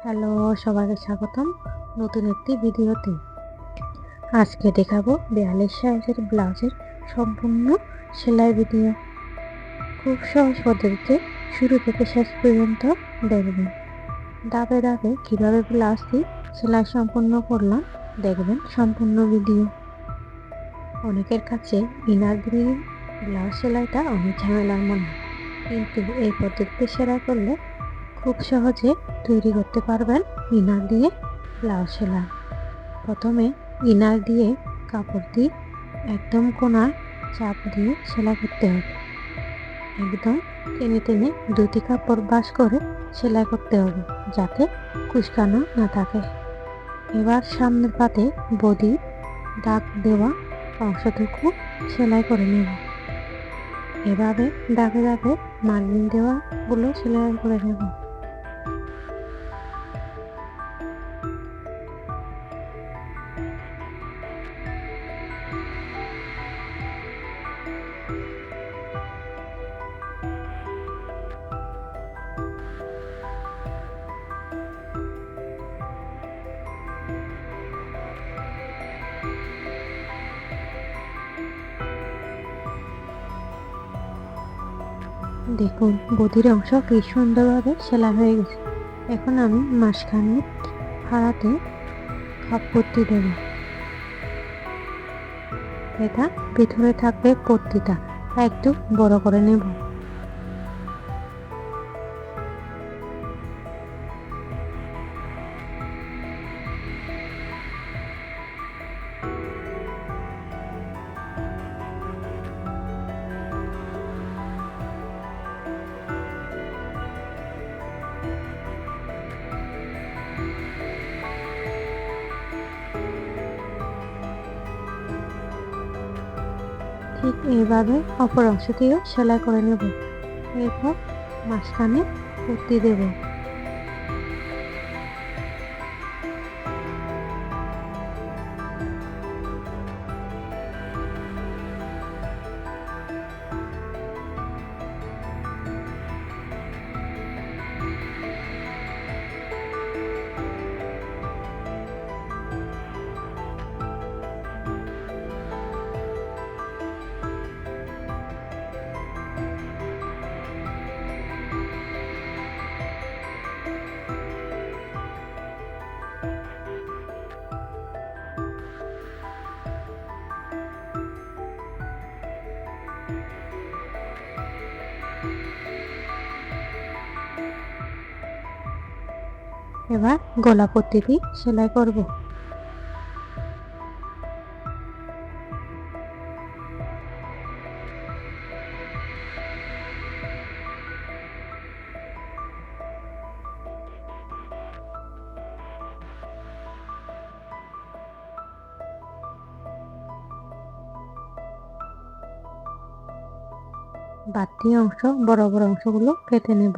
Hello, সবাইকে স্বাগতম নতুন একটি ভিডিওতে। আজকে দেখাবো 42 সাইজের ব্লাউজের সম্পূর্ণ সেলাই ভিডিও। খুব সহজ পদ্ধতিতে শুরু থেকে শেষ পর্যন্ত দেখবেন। ধাপে ধাপে কিভাবে ব্লাউজটি সেলাই সম্পূর্ণ করলাম দেখবেন সম্পূর্ণ ভিডিও। অনেকের কাছে ইনার দিয়ে ব্লাউজ সেলাইটা অনেক ঝামেলার মনে হয়, কিন্তু এই পদ্ধতিতে সেলাই করলে খুব সহজে তৈরি করতে পারবেন ইনার দিয়ে ব্লাউজ সেলাই। প্রথমে ইনার দিয়ে কাপড় দিয়ে একদম কোণায় চাপ দিয়ে সেলাই করতে হবে। একদম টেনে টেনে দুটি কাপড় ভাঁজ করে সেলাই করতে হবে যাতে কুঁচকানো না থাকে। এবার সামনের পাতে বডি দাগ দেওয়া অংশটুকু সেলাই করে নেব। এভাবে ধাপে ধাপে মার্জিন দেওয়াগুলো সেলাই করে নেব। দেখুন বডির অংশ কি সুন্দরভাবে সেলাই হয়ে গেছে। এখন আমি মাঝখানে হারাতে কাপ পট্টি দেব। এটা ভিতরে থাকবে পট্টিটা একটু বড় করে নেব। ঠিক এইভাবে অপর অংশটিও সেলাই করে নেব। এরপর মাঝখানে পট্টি দেব। এবার গলা পট্টিটি সেলাই করব। বাড়তি অংশ বড় বড় অংশগুলো কেটে নেব।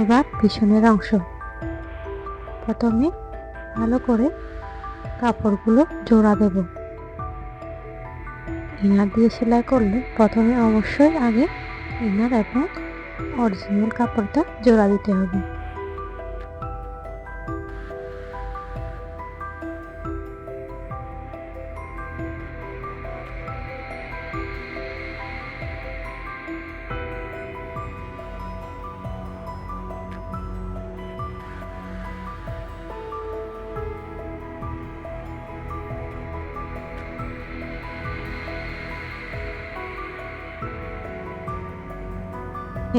এবার পিছনের অংশ প্রথমে ভালো করে কাপড়গুলো জোড়া দেব। ইনার দিয়ে সেলাই করলে প্রথমে অবশ্যই আগে ইনার এবং অরিজিনাল কাপড়টা জোড়া দিতে হবে।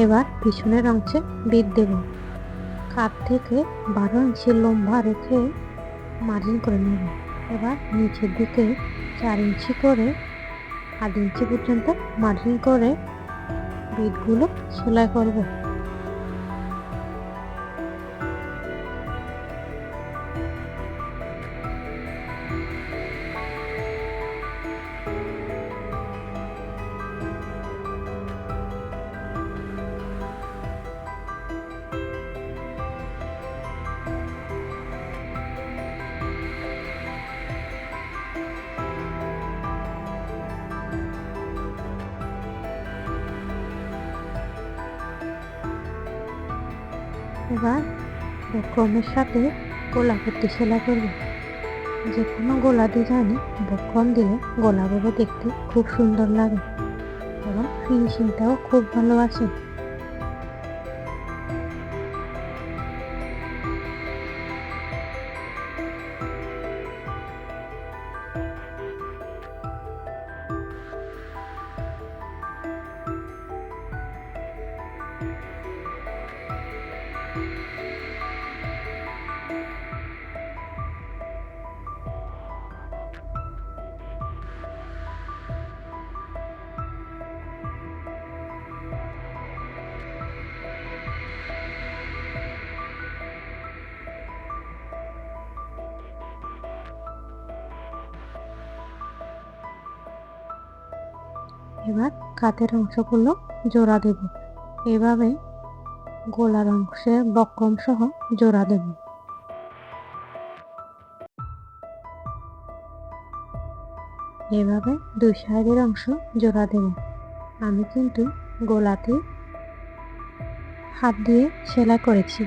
এবার পিছনের অংশে বিট দেব। কাঁধ থেকে 12 ইঞ্চি লম্বা রেখে মার্জিন করে নেব। এবার নিচের দিকে 4 ইঞ্চি করে 8 ইঞ্চি পর্যন্ত মার্জিন করে বিটগুলো সেলাই করব। এবার বক্রমের সাথে গলা পট্টি সেলাই করব। যে কোনো গলা ডিজাইনে বক্রম দিলে গলাগুলো দেখতে খুব সুন্দর লাগে এবং ফিনিশিংটাও খুব ভালো আসে। এবার কাঁধের অংশগুলো জোড়া দেব। এভাবে গলার অংশে বক্রম সহ জোড়া দেব। এভাবে দুই সাইডের অংশ জোড়া দেব। আমি কিন্তু গলাতে হাত দিয়ে সেলাই করেছি।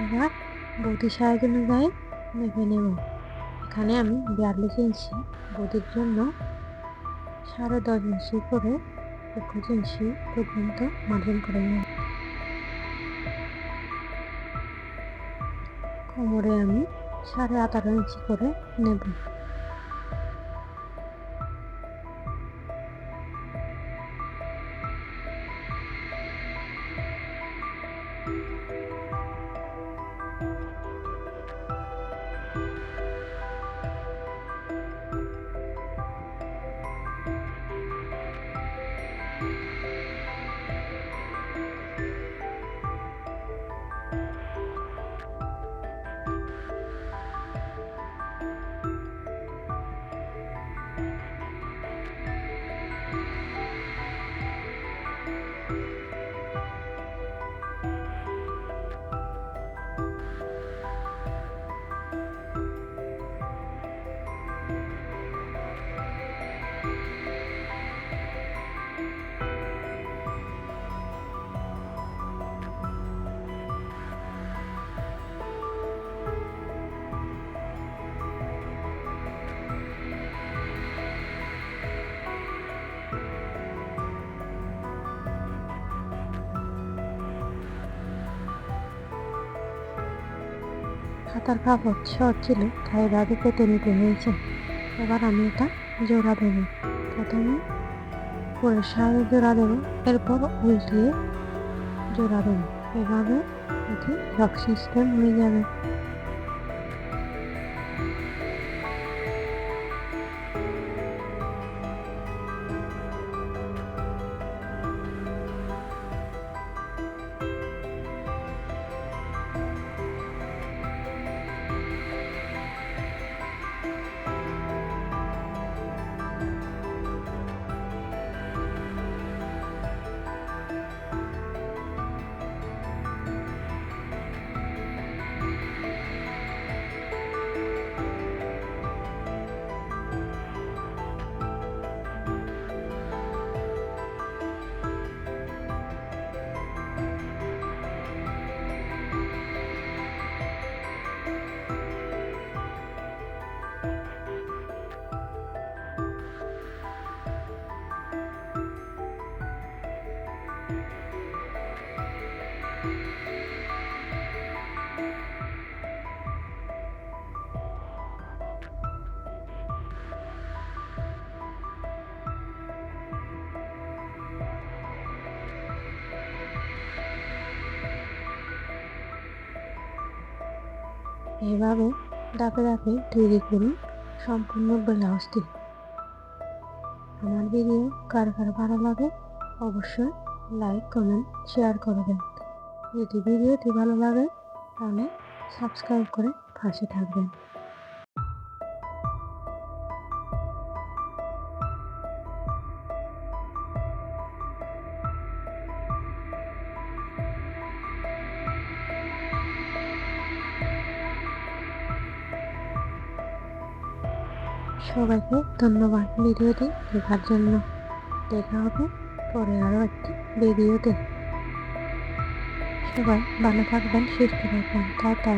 এবার বডি সাইজ অনুযায়ী মেপে নেব। এখানে আমি 42 ইঞ্চি বডির জন্য 10.5 ইঞ্চি করে 21 ইঞ্চি পর্যন্ত মার্জিন করে নেব। কোমরে আমি 18.5 ইঞ্চি করে নেব। হাতার কাপড় শর্ট ছিল তাই এভাবে কেটে নিতে হয়েছে। এবার আমি এটা জোড়া দেব। প্রথমে উপরের সাইডে জোড়া দেব, এরপর উল্টিয়ে জোড়া দেব। এভাবে এটি লক সিস্টেম হয়ে যাবে। এভাবে ধাপে ধাপে তৈরি করুন সম্পূর্ণ ব্লাউজটি। আমার ভিডিও কার কার ভালো লাগে অবশ্যই লাইক কমেন্ট শেয়ার করবেন। যদি ভিডিওটি ভালো লাগে তাহলে সাবস্ক্রাইব করে পাশে থাকবেন। সবাইকে ধন্যবাদ ভিডিওটি দেখার জন্য। দেখা হবে পরে আরও একটি ভিডিওতে। সবাই ভালো থাকবেন, সুস্থ থাকবেন। টাটা।